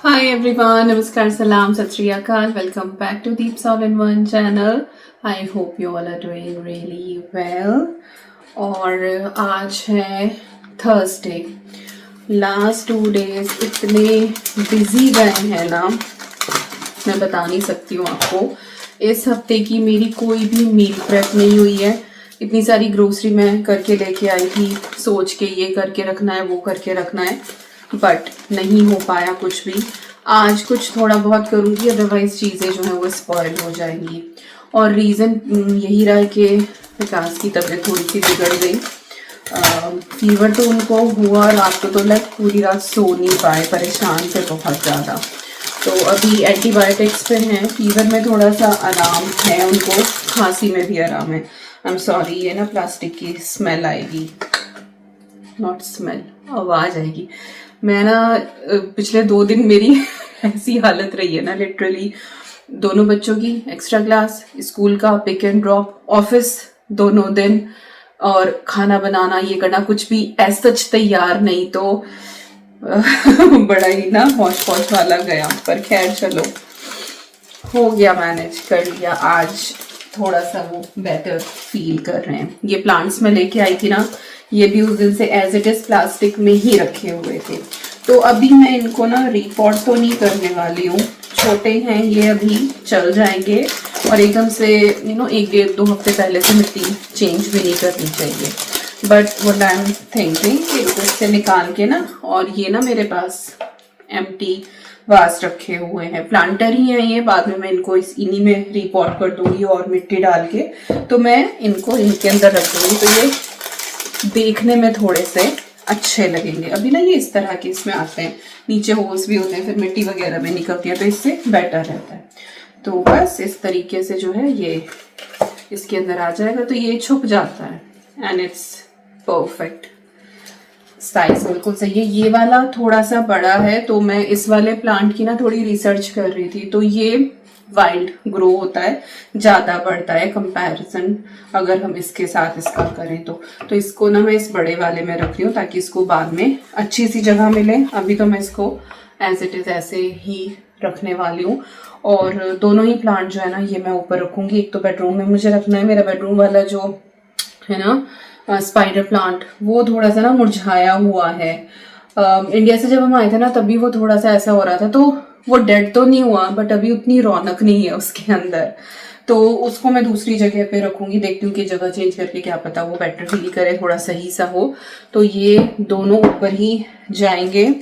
Hi everyone, Namaskar, Salam, Sat Shri Akal. Welcome back to Deep Soul in One channel. I hope you all are doing really well. और आज है Thursday. Last 2 days इतने busy गए हैं ना, मैं बता नहीं सकती हूँ आपको. इस हफ्ते की मेरी कोई भी मील प्रेप नहीं हुई है. इतनी सारी ग्रोसरी मैं करके लेके आई थी, सोच के ये करके रखना है वो करके रखना है, बट नहीं हो पाया कुछ भी. आज कुछ थोड़ा बहुत करूँगी, अदरवाइज चीज़ें जो हैं वो स्पॉइल हो जाएंगी. और रीज़न यही रहा कि विकास की तबीयत थोड़ी सी बिगड़ गई. फीवर तो उनको हुआ, रात को तो लाइक पूरी रात सो नहीं पाए, परेशान थे बहुत ज़्यादा. तो अभी एंटीबायोटिक्स पे हैं. फीवर में थोड़ा सा आराम है उनको, खांसी में भी आराम है. आई एम सॉरी, ये ना प्लास्टिक की स्मेल आएगी, नॉट स्मेल, आवाज़ आएगी. मैं ना पिछले 2 दिन मेरी ऐसी हालत रही है ना, लिटरली दोनों बच्चों की एक्स्ट्रा क्लास, स्कूल का पिक एंड ड्रॉप, ऑफिस दोनों दिन, और खाना बनाना, ये करना, कुछ भी एज सच तैयार नहीं. तो बड़ा ही ना हौश पौश वाला गया, पर खैर चलो हो गया, मैनेज कर लिया. आज थोड़ा सा वो बेटर फील कर रहे हैं. ये प्लांट्स में लेके आई थी ना, ये भी उस दिन से एज इट इज प्लास्टिक में ही रखे हुए थे. तो अभी मैं इनको ना रिपॉट तो नहीं करने वाली हूँ, छोटे हैं ये, अभी चल जाएंगे. और एकदम से 1-1.5-2 हफ्ते पहले से मिट्टी चेंज भी नहीं करनी चाहिए. But what I am thinking कि इससे निकाल के ना, और ये ना मेरे पास एम्प्टी वास रखे हुए हैं, प्लांटर ही हैं ये. बाद में मैं इनको इन्हीं में रिपॉट कर दूंगी और मिट्टी डाल के, तो मैं इनको इनके अंदर रख दूंगी. तो ये देखने में थोड़े से अच्छे लगेंगे. अभी ना ये इस तरह के इसमें आते हैं, नीचे होल्स भी होते हैं, फिर मिट्टी वगैरह में निकलती है, तो इससे बेटर रहता है. तो बस इस तरीके से जो है ये इसके अंदर आ जाएगा, तो ये छुप जाता है एंड इट्स परफेक्ट. साइज बिल्कुल सही है. ये वाला थोड़ा सा बड़ा है, तो मैं इस वाले प्लांट की ना थोड़ी रिसर्च कर रही थी. तो ये वाइल्ड ग्रो होता है, ज़्यादा बढ़ता है कंपैरिजन अगर हम इसके साथ इसका करें तो इसको ना मैं इस बड़े वाले में रख रही हूँ, ताकि इसको बाद में अच्छी सी जगह मिले. अभी तो मैं इसको एज इट इज़ ऐसे ही रखने वाली हूँ. और दोनों ही प्लांट जो है ना, ये मैं ऊपर रखूँगी. एक तो बेडरूम में मुझे रखना है, मेरा बेडरूम वाला जो है ना स्पाइडर प्लांट, वो थोड़ा सा ना मुरझाया हुआ है. इंडिया से जब हम आए थे ना, तभी वो थोड़ा सा ऐसा हो रहा था. तो वो डेड तो नहीं हुआ, बट अभी उतनी रौनक नहीं है उसके अंदर. तो उसको मैं दूसरी जगह पे रखूंगी. देखती हूँ कि जगह चेंज करके, क्या पता वो बेटर फील करे, थोड़ा सही सा हो. तो ये दोनों ऊपर ही जाएंगे.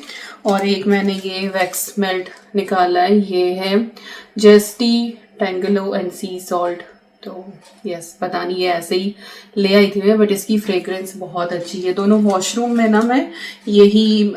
और एक मैंने ये वैक्स मेल्ट निकाला है, ये है जस्टी टेंगलो एंड सी सॉल्ट. तो यस, पता नहीं ये ऐसे ही ले आई थी मैं, बट इसकी फ्रेग्रेंस बहुत अच्छी है. दोनों वॉशरूम में ना मैं यही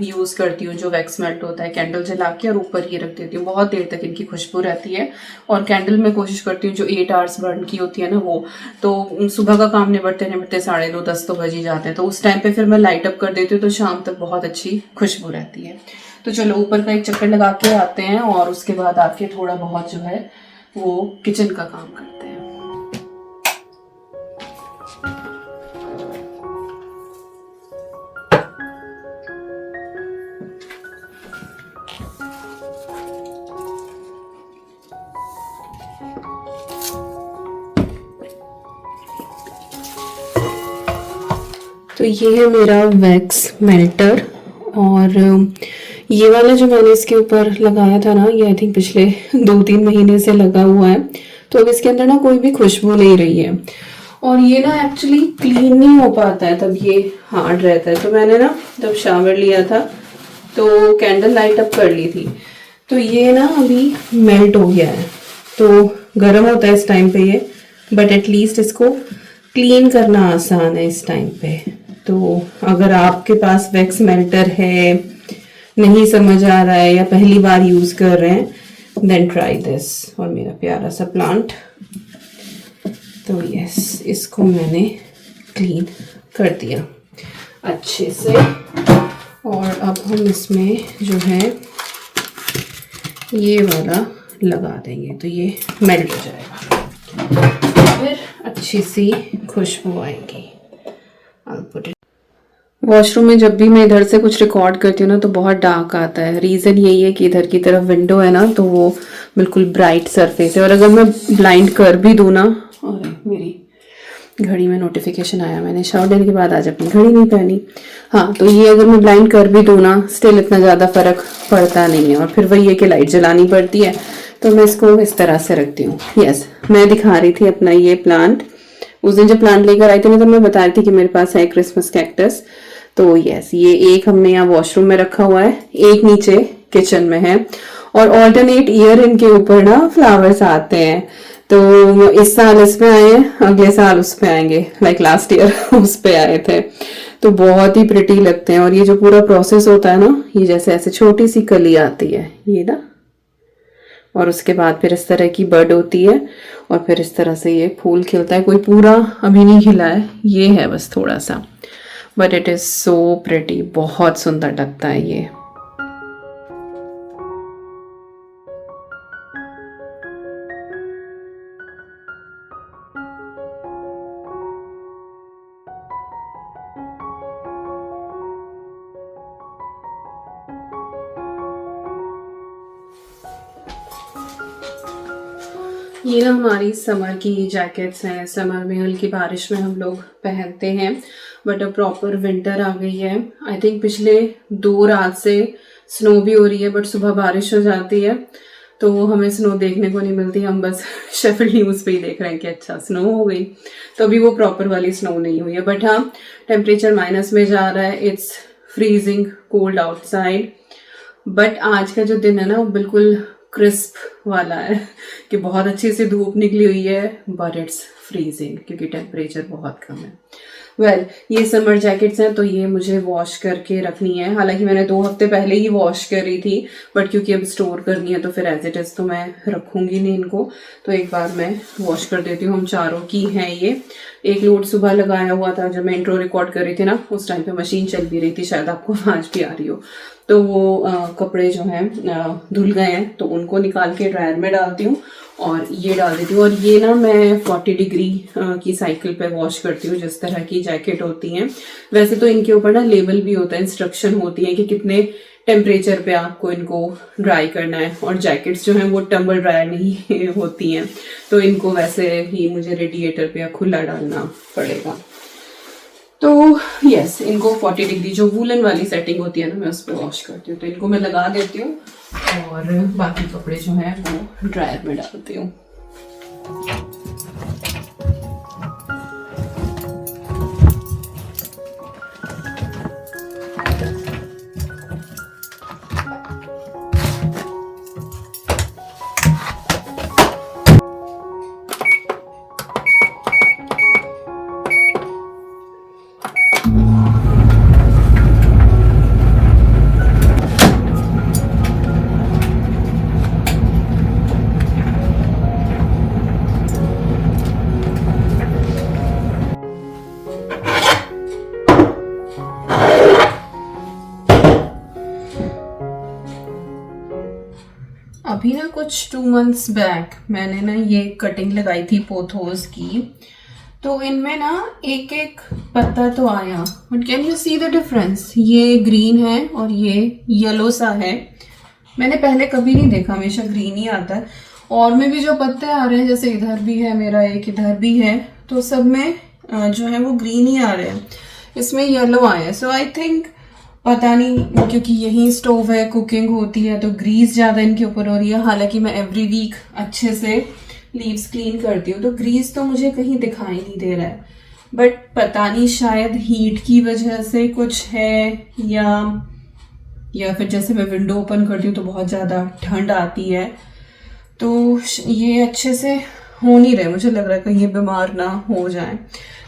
यूज़ करती हूँ, जो वैक्स मेल्ट होता है, कैंडल जला के और ऊपर ये रख देती हूँ. बहुत देर तक इनकी खुशबू रहती है. और कैंडल में कोशिश करती हूँ जो 8 आवर्स बर्न की होती है ना, वो तो सुबह का काम निपटते निपटते 9:30-10 तो बज ही जाते हैं. तो उस टाइम पे फिर मैं लाइट अप कर देती हूँ, तो शाम तक बहुत अच्छी खुशबू रहती है. तो चलो ऊपर का एक चक्कर लगा के आते हैं, और उसके बाद आके थोड़ा बहुत जो है वो किचन का काम करते हैं. तो ये है मेरा वैक्स मेल्टर. और ये वाला जो मैंने इसके ऊपर लगाया था ना, ये आई थिंक पिछले 2-3 महीने से लगा हुआ है. तो अब इसके अंदर ना कोई भी खुशबू नहीं रही है. और ये ना एक्चुअली क्लीन नहीं हो पाता है, तब ये हार्ड रहता है. तो मैंने ना जब शावर लिया था तो कैंडल लाइट अप कर ली थी, तो ये ना अभी मेल्ट हो गया है. तो गर्म होता है इस टाइम पे ये, बट एटलीस्ट इसको क्लीन करना आसान है इस टाइम पे. तो अगर आपके पास वैक्स मेल्टर है, नहीं समझ आ रहा है, या पहली बार यूज कर रहे हैं, देन ट्राई दिस. और मेरा प्यारा सा प्लांट, तो यस, इसको मैंने क्लीन कर दिया अच्छे से. और अब हम इसमें जो है ये वाला लगा देंगे, तो ये मेल्ट हो जाएगा, फिर अच्छी सी खुशबू आएगी. I'll put it. वॉशरूम में जब भी मैं इधर से कुछ रिकॉर्ड करती हूँ ना तो बहुत डार्क आता है। रीज़न यही है कि इधर की तरफ विंडो है ना, तो वो बिल्कुल ब्राइट सरफेस है। और अगर मैं ब्लाइंड कर भी दूँ ना, अरे मेरी घड़ी में नोटिफिकेशन आया, मैंने शावर लेने के बाद आज अपनी घड़ी नहीं पहनी। हाँ, तो ये अगर मैं ब्लाइंड कर भी दूँ ना, स्टिल इतना ज़्यादा फर्क पड़ता नहीं है। और फिर वही है कि लाइट जलानी पड़ती है, तो मैं इसको इस तरह से रखती हूँ। यस, मैं दिखा रही थी अपना ये प्लांट। उस दिन जब प्लांट लेकर आई थी ना, तो मैं बता रही थी कि मेरे पास है क्रिसमस कैक्टस। तो यस, ये एक हमने यहाँ वॉशरूम में रखा हुआ है, एक नीचे किचन में है। और ऑल्टरनेट ईयर इनके ऊपर ना फ्लावर्स आते हैं। तो इस साल इसमें आए हैं, अगले साल उस पे आएंगे, लाइक लास्ट ईयर उस पे आए थे। तो बहुत ही प्रिटी लगते हैं। और ये जो पूरा प्रोसेस होता है ना, ये जैसे ऐसे छोटी सी कली आती है ये ना, और उसके बाद फिर इस तरह की बड होती है, और फिर इस तरह से ये फूल खिलता है। कोई पूरा अभी नहीं खिला है, ये है बस थोड़ा सा, but it is so pretty, बहुत सुंदर लगता है ये। ये ना हमारी समर की जैकेट्स हैं। समर में हल्की बारिश में हम लोग पहनते हैं, बट अब प्रॉपर विंटर आ गई है। आई थिंक पिछले 2 रात से स्नो भी हो रही है, बट सुबह बारिश हो जाती है, तो हमें स्नो देखने को नहीं मिलती। हम बस शेफील्ड न्यूज़ पे ही देख रहे हैं कि अच्छा स्नो हो गई। तो अभी वो प्रॉपर वाली स्नो नहीं हुई है, बट हाँ, टेम्परेचर माइनस में जा रहा है। It's freezing cold outside. But आज का जो दिन है ना, वो बिल्कुल क्रिस्प वाला है कि बहुत अच्छी सी धूप निकली हुई है, बट इट्स फ्रीजिंग क्योंकि टेम्परेचर बहुत कम है। वेल, ये समर जैकेट्स हैं, तो ये मुझे वॉश करके रखनी है। हालांकि मैंने 2 हफ्ते पहले ही वॉश करी थी, बट क्योंकि अब स्टोर करनी है तो फिर एज इट इज़ तो मैं रखूंगी नहीं इनको, तो एक बार मैं वॉश कर देती हूँ। हम चारों की हैं ये। एक लोड सुबह लगाया हुआ था, जब मैं इंट्रो रिकॉर्ड कर रही थी ना, उस टाइम पे मशीन चल भी रही थी, शायद आपको आवाज़ भी आ रही हो। तो वो कपड़े जो हैं धुल गए हैं, तो उनको निकाल के ड्रायर में डालती हूँ और ये डाल देती हूँ। और ये ना मैं 40 डिग्री की साइकिल पे वॉश करती हूँ, जिस तरह की जैकेट होती हैं। वैसे तो इनके ऊपर ना लेबल भी होता है, इंस्ट्रक्शन होती है कि कितने टेम्परेचर पे आपको इनको ड्राई करना है। और जैकेट्स जो हैं वो टम्बल ड्रायर नहीं होती हैं, तो इनको वैसे ही मुझे रेडिएटर पे या खुला डालना पड़ेगा। तो यस, इनको 40 डिग्री जो वूलन वाली सेटिंग होती है ना, मैं उस पर वॉश करती हूँ। तो इनको मैं लगा देती हूँ और बाकी कपड़े जो हैं वो ड्रायर में डालती हूँ। अभी ना कुछ 2 मंथ्स बैक मैंने ना ये कटिंग लगाई थी पोथोस की, तो इनमें ना एक एक पत्ता तो आया, but can you see the difference? ये ग्रीन है और ये येलो सा है। मैंने पहले कभी नहीं देखा, हमेशा ग्रीन ही आता है। और में भी जो पत्ते आ रहे हैं, जैसे इधर भी है मेरा एक, इधर भी है, तो सब में जो है वो ग्रीन ही आ रहे हैं, इसमें येलो आए हैं। सो आई थिंक पता नहीं, क्योंकि यही स्टोव है, कुकिंग होती है, तो ग्रीस ज़्यादा इनके ऊपर हो रही है। हालांकि मैं एवरी वीक अच्छे से लीव्स क्लीन करती हूँ, तो ग्रीस तो मुझे कहीं दिखाई नहीं दे रहा है। बट पता नहीं, शायद हीट की वजह से कुछ है, या फिर जैसे मैं विंडो ओपन करती हूँ तो बहुत ज़्यादा ठंड आती है, तो ये अच्छे से हो नहीं रहे। मुझे लग रहा है कि ये बीमार ना हो जाए।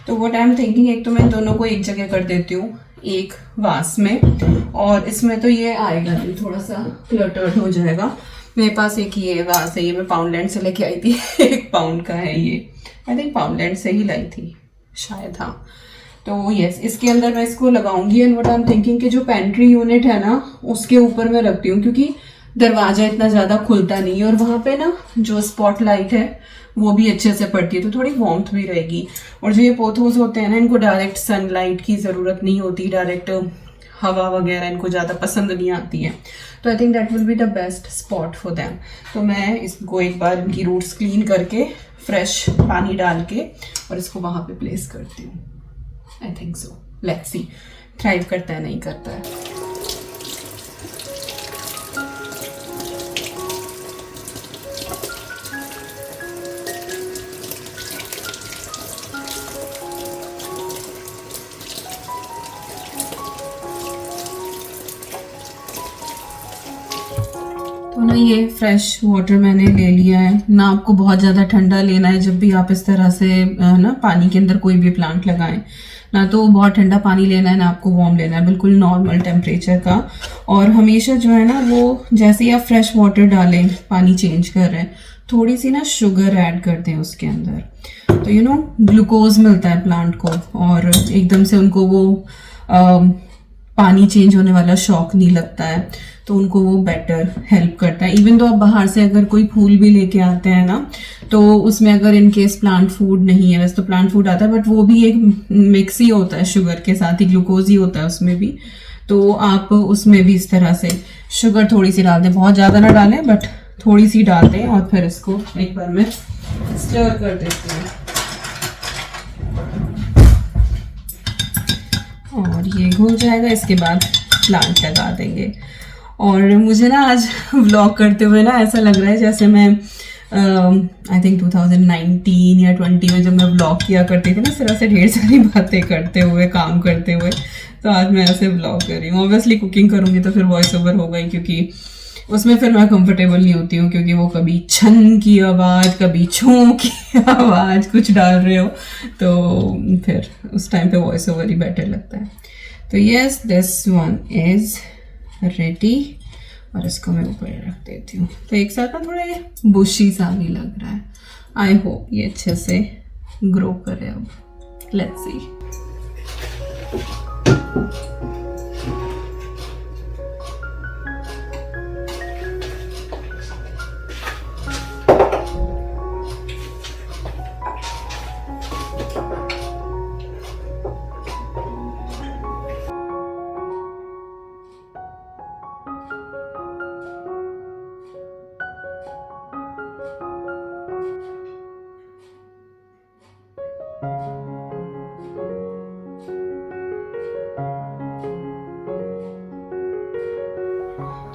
तो व्हाट आई एम थिंकिंग, एक तो मैं दोनों को एक जगह कर देती हूँ, एक वास में, और इसमें तो ये आएगा नहीं, थोड़ा सा क्लटर्ड हो जाएगा। मेरे पास एक ये वास है, ये मैं पाउंडलैंड से लेके आई थी 1 पाउंड का है ये, आई थिंक पाउंडलैंड से ही लाई थी शायद, हाँ। तो यस, इसके अंदर मैं इसको लगाऊंगी। And what I am thinking कि जो पेंट्री यूनिट है ना, उसके ऊपर मैं रखती हूँ, क्योंकि दरवाजा इतना ज़्यादा खुलता नहीं है, और वहाँ पे ना जो स्पॉट लाइट है वो भी अच्छे से पड़ती है, तो थोड़ी वार्मथ भी रहेगी। और जो ये पोथोस होते हैं ना, इनको डायरेक्ट सनलाइट की ज़रूरत नहीं होती, डायरेक्ट हवा वगैरह इनको ज़्यादा पसंद नहीं आती है, तो I think that will be the best spot for them. तो मैं इसको एक बार इनकी रूट्स क्लीन करके फ्रेश पानी डाल के और इसको वहाँ पे प्लेस करती हूँ। I think so, let's see thrive करता है नहीं करता है। तो ना ये फ्रेश वाटर मैंने ले लिया है ना। आपको बहुत ज़्यादा ठंडा लेना है जब भी आप इस तरह से ना पानी के अंदर कोई भी प्लांट लगाएं, ना तो बहुत ठंडा पानी लेना है ना आपको वार्म लेना है, बिल्कुल नॉर्मल टेम्परेचर का। और हमेशा जो है ना वो जैसे ही आप फ्रेश वाटर डालें, पानी चेंज कर रहे हैं, थोड़ी सी ना शुगर ऐड कर दें उसके अंदर, तो यू नो ग्लूकोज मिलता है प्लांट को, और एकदम से उनको वो पानी चेंज होने वाला शॉक नहीं लगता है, तो उनको वो बेटर हेल्प करता है। इवन तो आप बाहर से अगर कोई फूल भी लेके आते हैं ना, तो उसमें अगर इन केस प्लांट फूड नहीं है, वैसे तो प्लांट फूड आता है बट वो भी एक मिक्स ही होता है, शुगर के साथ ही ग्लूकोज ही होता है उसमें भी, तो आप उसमें भी इस तरह से शुगर थोड़ी सी डाल दें, बहुत ज़्यादा ना डालें बट थोड़ी सी डाल दें, और फिर इसको एक बार मैं स्टर कर देती हूँ। और ये घुल जाएगा, इसके बाद प्लांट लगा देंगे। और मुझे ना आज व्लॉग करते हुए ना ऐसा लग रहा है जैसे मैं आई थिंक 2019 या 20 में जब मैं व्लॉग किया करती थी ना, इस तरह से ढेर सारी बातें करते हुए, काम करते हुए, तो आज मैं ऐसे व्लॉग कर रही हूँ। ऑब्वियसली कुकिंग करूँगी तो फिर वॉइस ओवर होगा ही, क्योंकि उसमें फिर मैं कंफर्टेबल नहीं होती हूँ, क्योंकि वो कभी छन की आवाज़, कभी छूं की आवाज़, कुछ डाल रहे हो, तो फिर उस टाइम पे वॉइस ओवर ही बेटर लगता है। तो yes, this one is ready, और इसको मैं ऊपर रख देती हूँ। तो एक साथ ना थोड़े बुशी सा भी लग रहा है। आई होप ये अच्छे से ग्रो करे। अब लेट्स सी।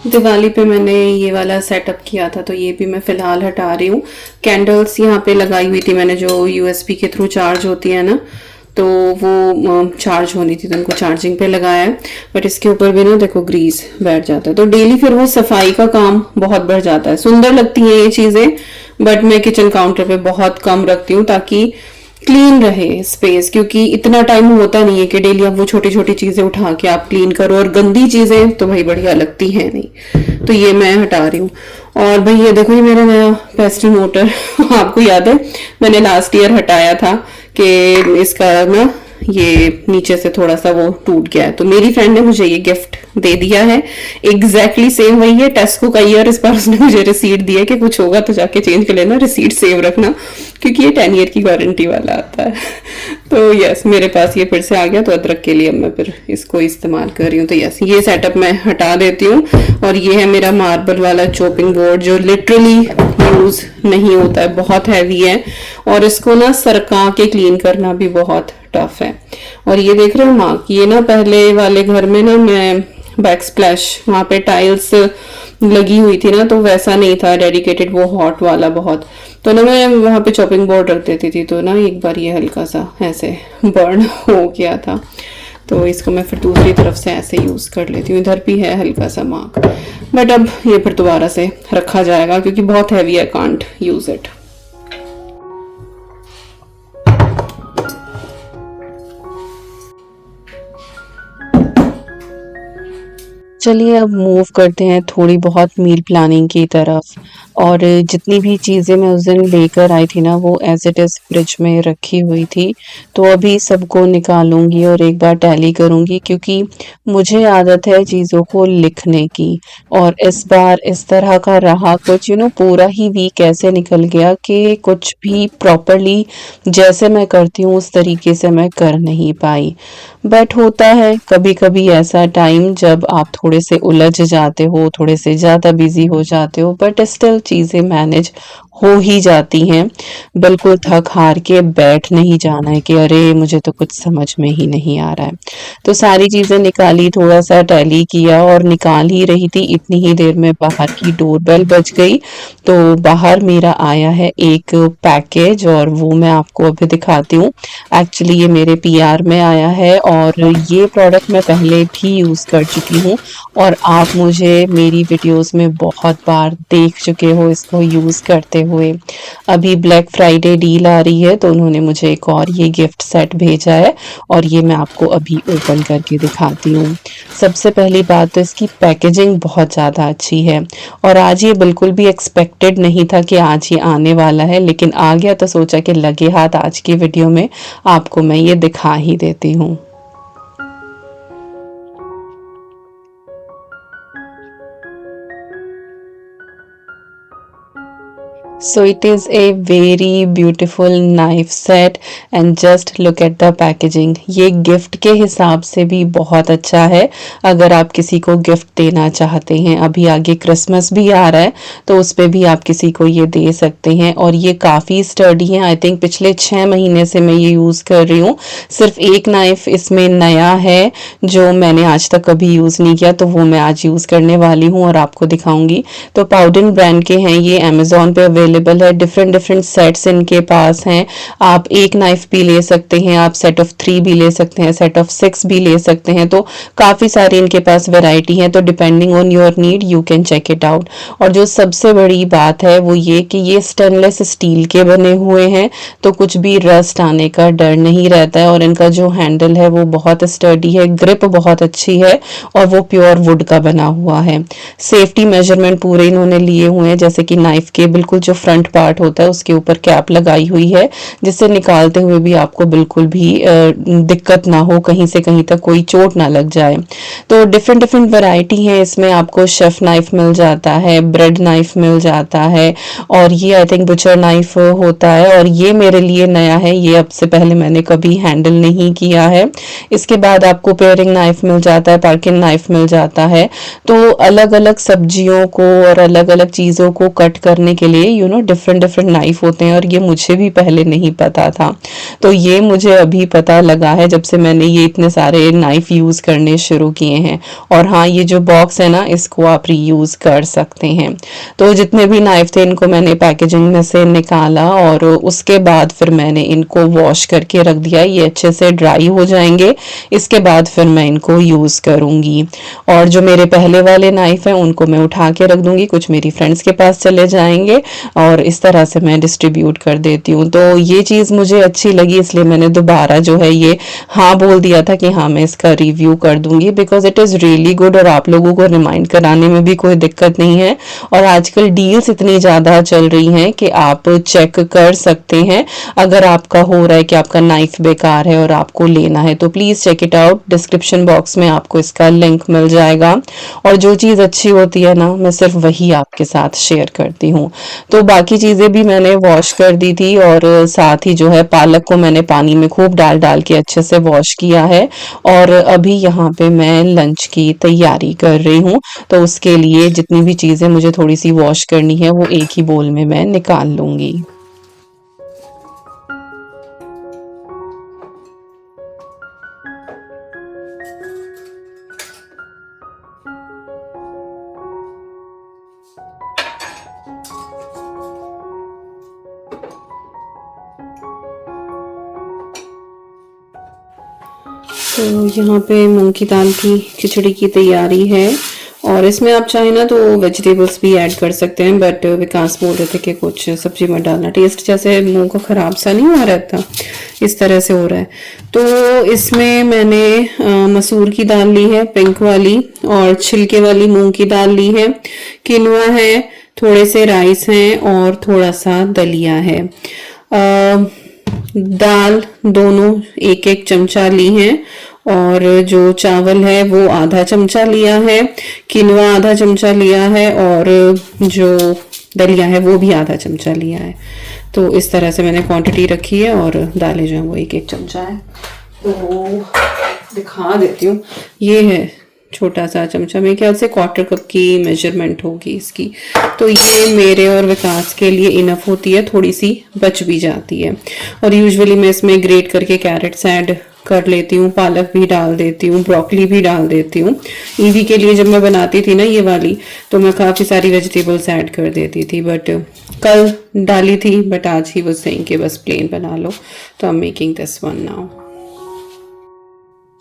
दिवाली पे मैंने ये वाला सेटअप किया था, तो ये भी मैं फ़िलहाल हटा रही हूँ। कैंडल्स यहाँ पे लगाई हुई थी मैंने, जो यूएसबी के थ्रू चार्ज होती है ना, तो वो चार्ज होनी थी, तो उनको चार्जिंग पे लगाया है। बट इसके ऊपर भी ना देखो ग्रीस बैठ जाता है, तो डेली फिर वो सफाई का काम बहुत बढ़ जाता है। सुंदर लगती हैं ये चीज़ें, बट मैं किचन काउंटर पे बहुत कम रखती हूँ ताकि क्लीन रहे स्पेस, क्योंकि इतना टाइम होता नहीं है कि डेली आप वो छोटी छोटी चीजें उठा के आप क्लीन करो, और गंदी चीजें तो भाई बढ़िया लगती हैं नहीं, तो ये मैं हटा रही हूँ। और भाई ये देखो, ये मेरा नया पेस्ट्री मोटर आपको याद है मैंने लास्ट ईयर हटाया था कि इसका ना ये नीचे से थोड़ा सा वो टूट गया है, तो मेरी फ्रेंड ने मुझे ये गिफ्ट दे दिया है। एग्जैक्टली सेम वही है, टेस्को का ईयर, इस बार उसने मुझे रिसीट दी है कि कुछ होगा तो जाके चेंज कर लेना, रिसीट सेव रखना, क्योंकि ये 10 ईयर की गारंटी वाला आता है। तो यस, मेरे पास ये फिर से आ गया, तो अदरक के लिए अब मैं फिर इसको इस्तेमाल कर रही हूँ। तो यस, ये सेटअप मैं हटा देती हूँ। और ये है मेरा मार्बल वाला चॉपिंग बोर्ड, जो लिटरली यूज नहीं होता है, बहुत हैवी है, और इसको ना सरका के क्लीन करना भी बहुत टफ है। और ये देख रहे हो मार्क, ये ना पहले वाले घर में ना मैं बैक स्प्लैश, वहाँ पे टाइल्स लगी हुई थी ना, तो वैसा नहीं था डेडिकेटेड वो हॉट वाला बहुत, तो ना मैं वहाँ पे चॉपिंग बोर्ड रख देती थी, तो ना एक बार ये हल्का सा ऐसे बर्न हो गया था, तो इसको मैं फिर दूसरी तरफ से ऐसे यूज कर लेती हूँ। इधर भी है हल्का सा मार्क, बट अब ये फिर दोबारा से रखा जाएगा क्योंकि बहुत हैवी है, कांट यूज इट। चलिए अब मूव करते हैं थोड़ी बहुत मील प्लानिंग की तरफ। और जितनी भी चीज़ें मैं उस दिन लेकर आई थी ना वो एज़ इट इज़ फ्रिज में रखी हुई थी। तो अभी सबको निकालूँगी और एक बार टैली करूँगी, क्योंकि मुझे आदत है चीज़ों को लिखने की। और इस बार इस तरह का रहा कुछ, पूरा ही वीक ऐसे निकल गया कि कुछ भी प्रॉपर्ली जैसे मैं करती हूँ उस तरीके से मैं कर नहीं पाई। बट होता है कभी-कभी ऐसा टाइम जब आप थोड़े से उलझ जाते हो, थोड़े से ज़्यादा बिज़ी हो जाते हो, बट स्टिल चीज़ें मैनेज हो ही जाती हैं। बिल्कुल थक हार के बैठ नहीं जाना है कि अरे! मुझे तो कुछ समझ में ही नहीं आ रहा है। तो सारी चीज़ें निकाली, थोड़ा-सा टैली किया और निकाल ही रही थी, इतनी ही देर में बाहर की डोरबेल बज गई। तो बाहर मेरा आया है एक पैकेज और वो मैं आपको अभी दिखाती हूँ। एक्चुअली ये मेरे पीआर में आया है और ये प्रोडक्ट मैं पहले भी यूज़ कर चुकी हूँ और आप मुझे मेरी वीडियोस में बहुत बार देख चुके हो इसको यूज़ करते हुए। अभी ब्लैक फ्राइडे डील आ रही है तो उन्होंने मुझे एक और ये गिफ्ट सेट भेजा है और ये मैं आपको अभी ओपन करके दिखाती हूँ। सबसे पहली बात तो इसकी पैकेजिंग बहुत ज़्यादा अच्छी है और आज ये बिल्कुल भी एक्सपेक्टेड नहीं था कि आज ये आने वाला है, लेकिन आ गया तो सोचा कि लगे हाथ आज की वीडियो में आपको मैं ये दिखा ही देती हूँ। So it is a very beautiful knife set and just look at the packaging. ये गिफ्ट के हिसाब से भी बहुत अच्छा है अगर आप किसी को गिफ्ट देना चाहते हैं। अभी आगे क्रिसमस भी आ रहा है तो उस पे भी आप किसी को ये दे सकते हैं और ये काफ़ी स्टर्डी है। आई थिंक पिछले 6 महीने से मैं ये यूज़ कर रही हूँ। सिर्फ एक नाइफ इसमें नया है जो मैंने आज तक कभी यूज़ नहीं किया, तो वो मैं आज यूज़ करने वाली हूँ और आपको दिखाऊंगी। तो पाउडन ब्रांड के हैं ये, अमेज़न पे अवेलेबल है। डिफरेंट डिफरेंट सेट्स इनके पास हैं। आप एक नाइफ भी ले सकते हैं, आप सेट ऑफ 3 भी ले सकते हैं, सेट ऑफ 6 भी ले सकते हैं। तो काफ़ी सारी इनके पास वैरायटी है, तो depending on your need you can check it out. और जो सबसे बड़ी बात है वो ये कि ये स्टेनलेस स्टील के बने हुए हैं, तो कुछ भी रस्ट आने का डर नहीं रहता है और इनका जो हैंडल है वो बहुत स्टर्डी है, ग्रिप बहुत अच्छी है और वो प्योर वुड का बना हुआ है। सेफ्टी मेजरमेंट पूरे इन्होंने लिए हुए हैं, जैसे कि नाइफ के बिल्कुल जो फ्रंट पार्ट होता है उसके ऊपर कैप लगाई हुई है, जिससे निकालते हुए भी आपको बिल्कुल भी दिक्कत ना हो, कहीं से कहीं तक कोई चोट ना लग जाए। तो डिफरेंट डिफरेंट वैरायटी है इसमें। आपको शेफ नाइफ मिल जाता है, ब्रेड नाइफ मिल जाता है और ये आई थिंक बुचर नाइफ होता है और ये मेरे लिए नया है, ये अब से पहले मैंने कभी हैंडल नहीं किया है। इसके बाद आपको पेयरिंग नाइफ मिल जाता है, पार्किंग नाइफ मिल जाता है। तो अलग अलग सब्जियों को और अलग अलग चीज़ों को कट करने के लिए डिफरेंट डिफरेंट नाइफ होते हैं और ये मुझे भी पहले नहीं पता था। तो ये मुझे अभी पता लगा है जब से मैंने ये इतने सारे नाइफ यूज़ करने शुरू किए हैं। और हाँ, ये जो बॉक्स है ना इसको आप रीयूज़ कर सकते हैं। तो जितने भी नाइफ थे इनको मैंने पैकेजिंग में से निकाला और उसके बाद फिर मैंने इनको वॉश करके रख दिया, ये अच्छे से ड्राई हो जाएंगे। इसके बाद फिर मैं इनको यूज़ करूँगी। और जो मेरे पहले वाले नाइफ हैं उनको मैं उठा के रख दूंगी, कुछ मेरी फ्रेंड्स के पास चले जाएंगे और इस तरह से मैं डिस्ट्रीब्यूट कर देती हूँ। तो ये चीज़ मुझे अच्छी लगी, इसलिए मैंने दोबारा जो है ये हाँ बोल दिया था कि हाँ मैं इसका रिव्यू कर दूंगी, because it is really good और आप लोगों को रिमाइंड कराने में भी कोई दिक्कत नहीं है। और आजकल डील्स इतनी ज़्यादा चल रही हैं कि आप चेक कर सकते हैं। अगर आपका हो रहा है कि आपका नाइफ बेकार है और आपको लेना है तो please check it out. Description box में आपको इसका लिंक मिल जाएगा और जो चीज़ अच्छी होती है ना मैं सिर्फ वही आपके साथ शेयर करती हूँ। तो बाकी चीज़ें भी मैंने वॉश कर दी थी और साथ ही जो है पालक को मैंने पानी में खूब डाल डाल के अच्छे से वॉश किया है। और अभी यहाँ पे मैं लंच की तैयारी कर रही हूँ, तो उसके लिए जितनी भी चीज़ें मुझे थोड़ी सी वॉश करनी है वो एक ही बोल में मैं निकाल लूँगी। तो यहाँ पे मूंग की दाल की खिचड़ी की तैयारी है और इसमें आप चाहें ना तो वेजिटेबल्स भी ऐड कर सकते हैं, बट विकास बोल रहे थे कि कुछ सब्जी मत डालना, टेस्ट जैसे मुंह को ख़राब सा नहीं हो रहता, इस तरह से हो रहा है। तो इसमें मैंने मसूर की दाल ली है पिंक वाली और छिलके वाली मूंग की दाल ली है, किनुआ है, थोड़े से राइस हैं और थोड़ा सा दलिया है। दाल दोनों एक एक चमचा ली हैं और जो चावल है वो आधा चमचा लिया है, किनवा आधा चमचा लिया है और जो दलिया है वो भी आधा चमचा लिया है। तो इस तरह से मैंने क्वांटिटी रखी है और दालें जो है वो एक एक चमचा है। तो दिखा देती हूँ, ये है छोटा सा चमचा, मेरे ख्याल से क्वार्टर कप की मेजरमेंट होगी इसकी। तो ये मेरे और विकास के लिए इनफ होती है, थोड़ी सी बच भी जाती है। और यूजुअली मैं इसमें ग्रेट करके कैरेट्स ऐड कर लेती हूँ, पालक भी डाल देती हूँ, ब्रोकली भी डाल देती हूँ। ईवी के लिए जब मैं बनाती थी ना ये वाली, तो मैं काफ़ी सारी वेजिटेबल्स ऐड कर देती थी, बट कल डाली थी, बट आज ही वो सेइंग के बस प्लेन बना लो। तो I am making this one now.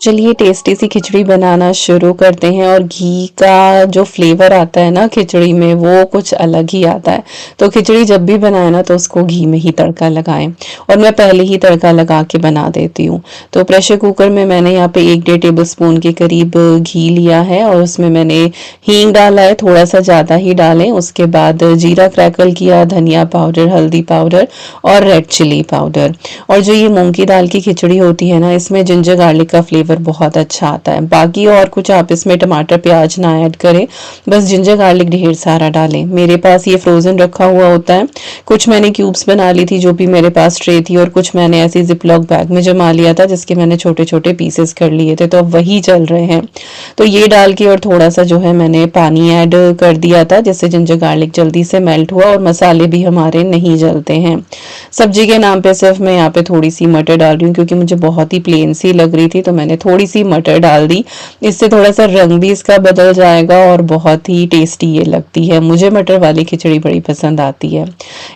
चलिए टेस्टी सी खिचड़ी बनाना शुरू करते हैं। और घी का जो फ्लेवर आता है ना खिचड़ी में, वो कुछ अलग ही आता है। तो खिचड़ी जब भी बनाए ना तो उसको घी में ही तड़का लगाएं, और मैं पहले ही तड़का लगा के बना देती हूँ। तो प्रेशर कुकर में मैंने यहाँ पे 1-1.5 टेबल स्पून के करीब घी लिया है और उसमें मैंने हींग डाला है, थोड़ा सा ज़्यादा ही डालें। उसके बाद जीरा क्रैकल किया, धनिया पाउडर, हल्दी पाउडर और रेड चिली पाउडर। और जो ये मूंग की दाल की खिचड़ी होती है ना, इसमें जिंजर गार्लिक का फ्लेवर बहुत अच्छा आता है। बाकी और कुछ आप इसमें टमाटर प्याज ना ऐड करें, बस जिंजर गार्लिक ढेर सारा डालें। मेरे पास ये फ्रोजन रखा हुआ होता है, कुछ मैंने क्यूब्स बना ली थी जो भी मेरे पास ट्रे थी, और कुछ मैंने ऐसे जिपलॉक बैग में जमा लिया था जिसके मैंने छोटे छोटे पीसेस कर लिए थे, तो अब वही चल रहे हैं। तो ये डाल के और थोड़ा सा जो है मैंने पानी ऐड कर दिया था, जिससे जिंजर गार्लिक जल्दी से मेल्ट हुआ और मसाले भी हमारे नहीं जलते हैं। सब्जी के नाम पे सिर्फ मैं यहाँ पे थोड़ी सी मटर डाल रही हूँ, क्योंकि मुझे बहुत ही प्लेन सी लग रही थी, तो मैंने थोड़ी सी मटर डाल दी। इससे थोड़ा सा रंग भी इसका बदल जाएगा और बहुत ही टेस्टी ये लगती है। मुझे मटर वाली खिचड़ी बड़ी पसंद आती है।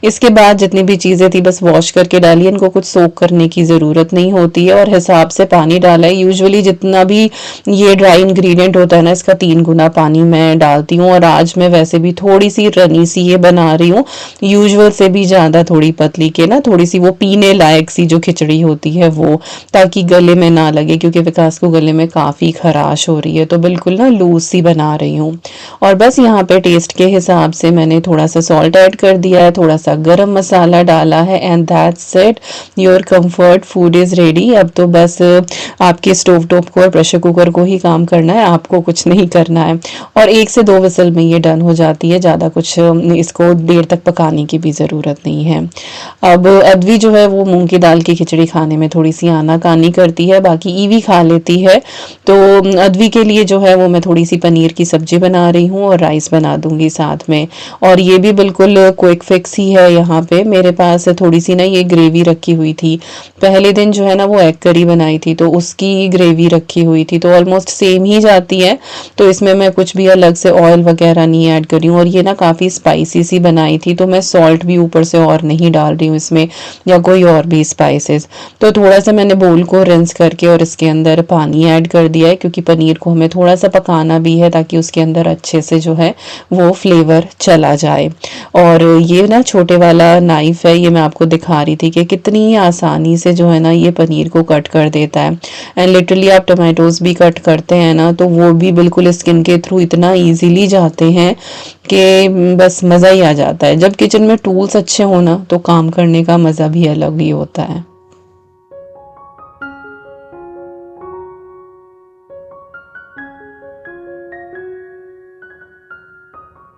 इसके बाद जितनी भी चीज़ें थी बस वॉश करके डाली, इनको कुछ सोक करने की ज़रूरत नहीं होती है, और हिसाब से पानी डाला है। यूजुअली जितना भी ये ड्राई इंग्रेडिएंट होता है ना, इसका 3 गुना पानी मैं डालती हूँ। और आज मैं वैसे भी थोड़ी सी रनी सी ये बना रही हूँ, यूजुअल से भी ज़्यादा थोड़ी पतली के ना, थोड़ी सी वो पीने लायक सी जो खिचड़ी होती है वो, ताकि गले में ना लगे, क्योंकि विकास को गले में काफ़ी खराश हो रही है। तो बिल्कुल ना लूज सी बना रही हूँ। और बस यहाँ पे टेस्ट के हिसाब से मैंने थोड़ा सा सॉल्ट ऐड कर दिया है, थोड़ा सा गरम मसाला डाला है, and that's it, your comfort food is ready. अब तो बस आपके स्टोव टॉप को और प्रेशर कुकर को ही काम करना है, आपको कुछ नहीं करना है। और 1 से 2 विसल में ये डन हो जाती है, ज़्यादा कुछ इसको देर तक पकाने की भी ज़रूरत नहीं है। अब अद्वी जो है वो मूंग की दाल की खिचड़ी खाने में थोड़ी सी आनाकानी करती है, बाकी ईवी खा लेती है। तो अद्वी के लिए जो है वो मैं थोड़ी सी पनीर की सब्जी बना रही हूँ और राइस बना दूंगी साथ में। और ये भी बिल्कुल क्विक फिक्स ही है। यहाँ पे मेरे पास थोड़ी सी ना ये ग्रेवी रखी हुई थी, पहले दिन जो है ना वो एग करी बनाई थी, तो उसकी ग्रेवी रखी हुई थी, तो ऑलमोस्ट सेम ही जाती है। तो इसमें मैं कुछ भी अलग से ऑयल वगैरह नहीं ऐड कर रही हूँ। और ये ना काफ़ी स्पाइसी सी बनाई थी, तो मैं सॉल्ट भी ऊपर से और नहीं डाल रही हूँ इसमें, या कोई और भी स्पाइसेस। तो थोड़ा सा मैंने बोल को रिंस करके और इसके अंदर पानी ऐड कर दिया है, क्योंकि पनीर को हमें थोड़ा सा पकाना भी है, ताकि उसके अंदर अच्छे से जो है वो फ्लेवर चला जाए। और ये ना छोटे वाला नाइफ है, ये मैं आपको दिखा रही थी कि कितनी आसानी से जो है ना ये पनीर को कट कर देता है। एंड लिटरली आप टमाटोज भी कट करते हैं ना, तो वो भी बिल्कुल स्किन के थ्रू इतना ईजीली जाते हैं कि बस मज़ा ही आ जाता है। जब किचन में टूल्स अच्छे हो ना, तो काम करने का मज़ा भी अलग ही होता है।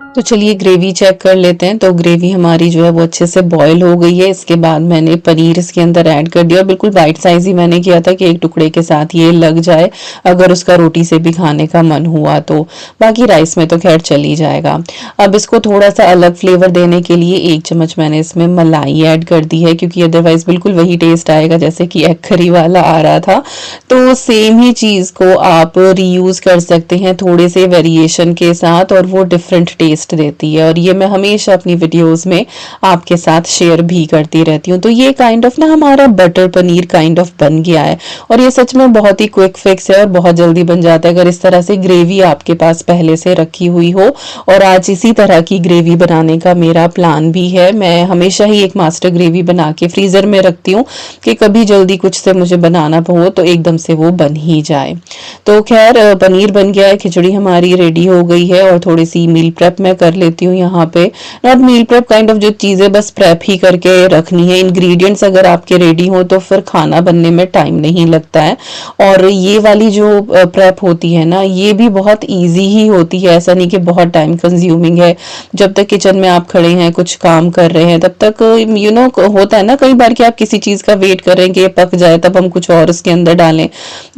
तो चलिए ग्रेवी चेक कर लेते हैं। तो ग्रेवी हमारी जो है वो अच्छे से बॉईल हो गई है। इसके बाद मैंने पनीर इसके अंदर ऐड कर दिया, और बिल्कुल वाइट साइज ही मैंने किया था कि एक टुकड़े के साथ ये लग जाए, अगर उसका रोटी से भी खाने का मन हुआ तो। बाकी राइस में तो खैर चल ही जाएगा। अब इसको थोड़ा सा अलग फ्लेवर देने के लिए 1 चम्मच मैंने इसमें मलाई ऐड कर दी है, क्योंकि अदरवाइज बिल्कुल वही टेस्ट आएगा जैसे कि एग करी वाला आ रहा था। तो सेम ही चीज़ को आप रीयूज कर सकते हैं थोड़े से वेरिएशन के साथ, और वो डिफरेंट टेस्ट देती है। और ये मैं हमेशा अपनी वीडियोस में आपके साथ शेयर भी करती रहती हूँ। तो ये काइंड ऑफ ना हमारा बटर पनीर काइंड ऑफ बन गया है, और ये सच में बहुत ही क्विक फिक्स है और बहुत जल्दी बन जाता है, अगर इस तरह से ग्रेवी आपके पास पहले से रखी हुई हो। और आज इसी तरह की ग्रेवी बनाने का मेरा प्लान भी है। मैं हमेशा ही एक मास्टर ग्रेवी बना के फ्रीजर में रखती हूँ, कि कभी जल्दी कुछ से मुझे बनाना हो तो एकदम से वो बन ही जाए। तो खैर पनीर बन गया है, खिचड़ी हमारी रेडी हो गई है, और थोड़ी सी मील प्रेप मैं कर लेती हूँ यहाँ पे। Not meal prep kind of, जो चीज़ें बस प्रेप ही करके रखनी है। इंग्रेडिएंट्स अगर आपके रेडी हो तो फिर खाना बनने में टाइम नहीं लगता है। और ये वाली जो प्रेप होती है ना, ये भी बहुत ईजी ही होती है, ऐसा नहीं कि बहुत टाइम कंज्यूमिंग है। जब तक किचन में आप खड़े हैं कुछ काम कर रहे हैं तब तक होता है ना कई बार कि आप किसी चीज़ का वेट कर रहे हैं कि ये पक जाए तब हम कुछ और उसके अंदर डालें।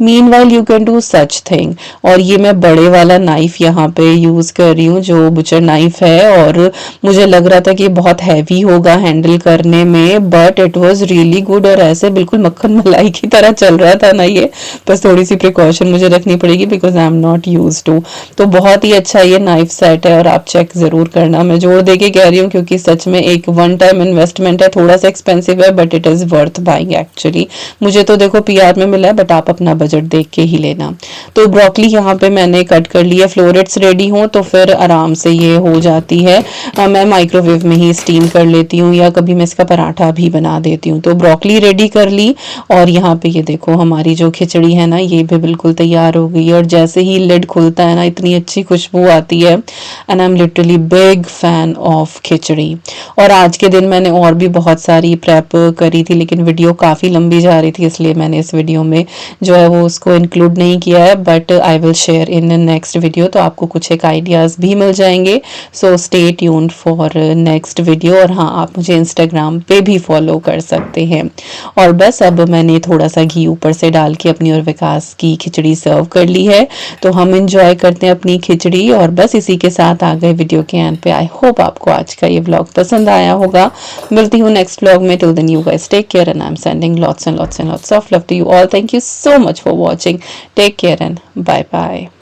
Meanwhile you can do such thing. और ये मैं बड़े वाला नाइफ यहाँ पे यूज़ कर रही हूँ जो बुचर नाइफ है, और मुझे लग रहा था कि ये बहुत हैवी होगा हैंडल करने में, but it was really good. और ऐसे बिल्कुल मक्खन मलाई की तरह चल रहा था ना ये, बस थोड़ी सी प्रिकॉशन मुझे रखनी पड़ेगी because I am not use to. तो बहुत ही अच्छा ये नाइफ सेट है और आप चेक ज़रूर करना। मैं जोड़ दे के कह रही हूँ क्योंकि सच में एक वन टाइम इन्वेस्टमेंट है, थोड़ा सा एक्सपेंसिव है but it is worth buying actually. मुझे तो देखो पीआर में मिला है बट आप अपना बजट देख के ही लेना। तो ब्रोकली यहाँ पे मैंने कट कर लिया। फ्लोरेट्स रेडी हो तो फिर आराम से ये हो जाती है। मैं माइक्रोवेव में ही स्टीम कर लेती हूँ या कभी मैं इसका पराठा भी बना देती हूँ। तो ब्रोकली रेडी कर ली और यहाँ पे ये देखो हमारी जो खिचड़ी है ना ये भी बिल्कुल तैयार हो गई। और जैसे ही लिड खुलता है ना इतनी अच्छी खुशबू आती है। And I am literally big fan of khichdi. और आज के दिन मैंने और भी बहुत सारी प्रेप करी थी लेकिन वीडियो काफ़ी लंबी जा रही थी, इसलिए मैंने इस वीडियो में जो है वो उसको इंक्लूड नहीं किया है, but I will share in next video. तो आपको कुछ एक आइडियाज़ भी मिल जाएंगे। So stay tuned for next video. और हाँ, आप मुझे इंस्टाग्राम पे भी फॉलो कर सकते हैं। और बस अब मैंने थोड़ा सा घी ऊपर से डाल के अपनी और विकास की खिचड़ी सर्व कर ली है। तो हम इंजॉय करते हैं अपनी खिचड़ी। और बस इसी के साथ आ गए वीडियो के एंड पे। आई होप आपको आज का ये व्लॉग पसंद आया होगा। मिलती हूँ नेक्स्ट व्लॉग में। Till then you guys take care and I am sending lots and lots of love to you all. Thank you so much for watching. Take care and bye bye.